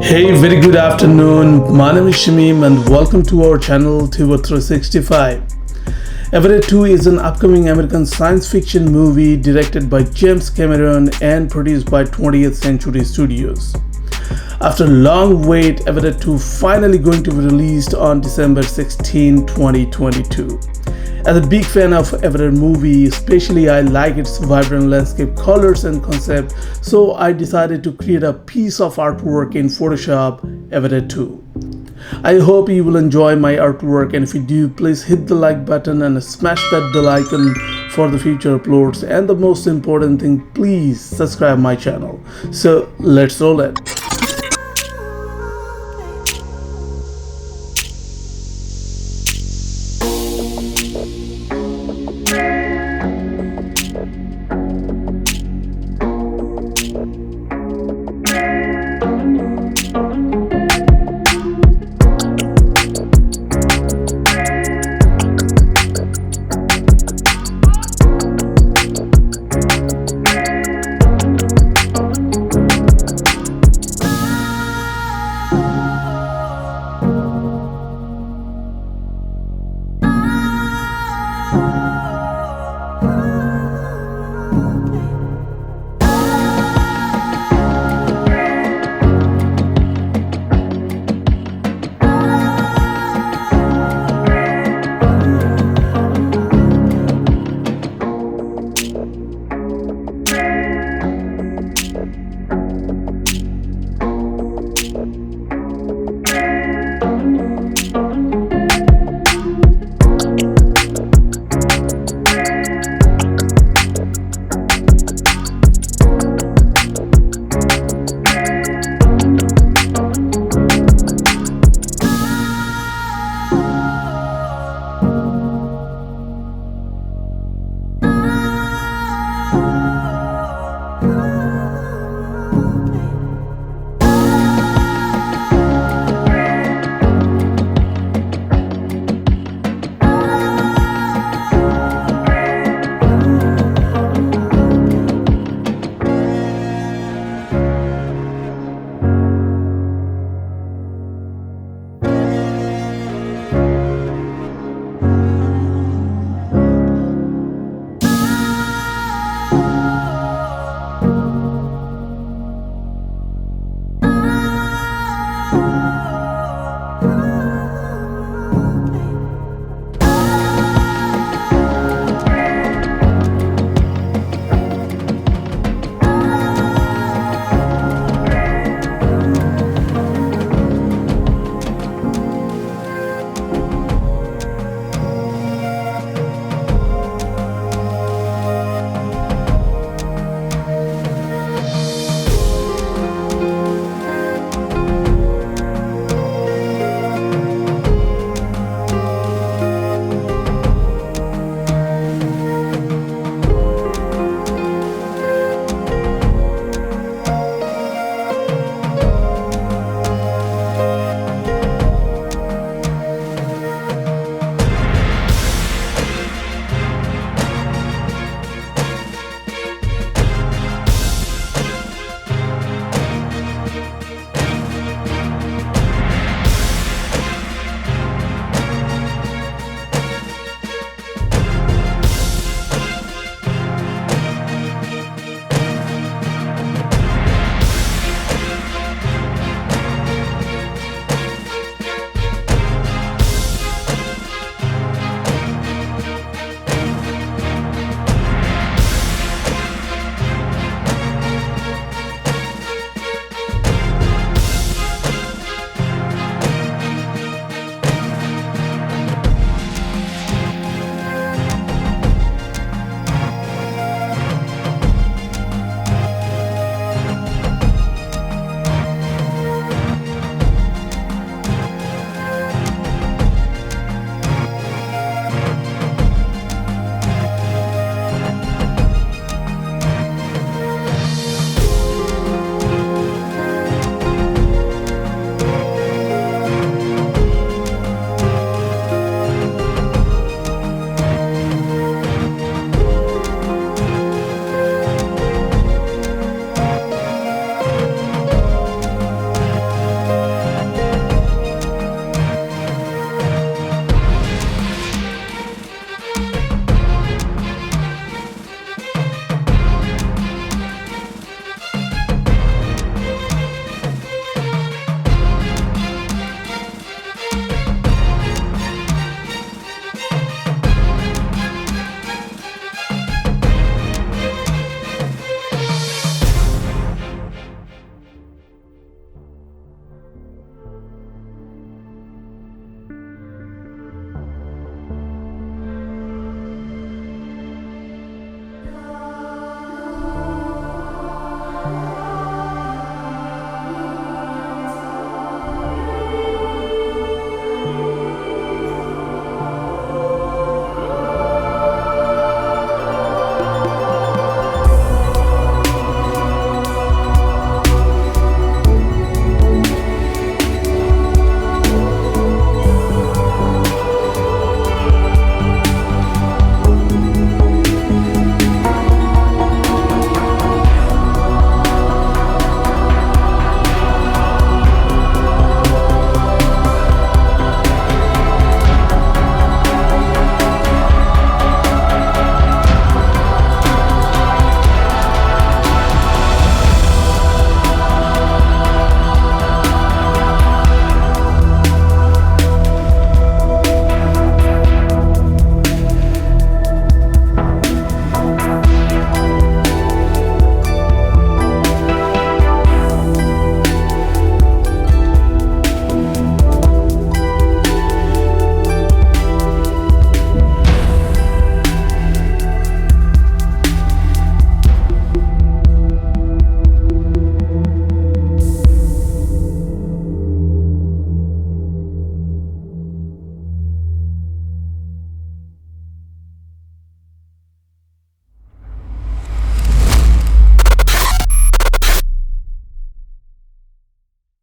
Hey, very good afternoon. My name is Shamim and welcome to our channel Tuba 365. Avatar 2 is an upcoming American science fiction movie directed by James Cameron and produced by 20th Century Studios. After a long wait, Avatar 2 finally going to be released on December 16, 2022. As a big fan of Avatar movie, especially I like its vibrant landscape colors and concept, so I decided to create a piece of artwork in Photoshop Avatar 2. I hope you will enjoy my artwork, and if you do, please hit the like button and smash that bell icon for the future uploads, and the most important thing, please subscribe my channel. So let's roll it.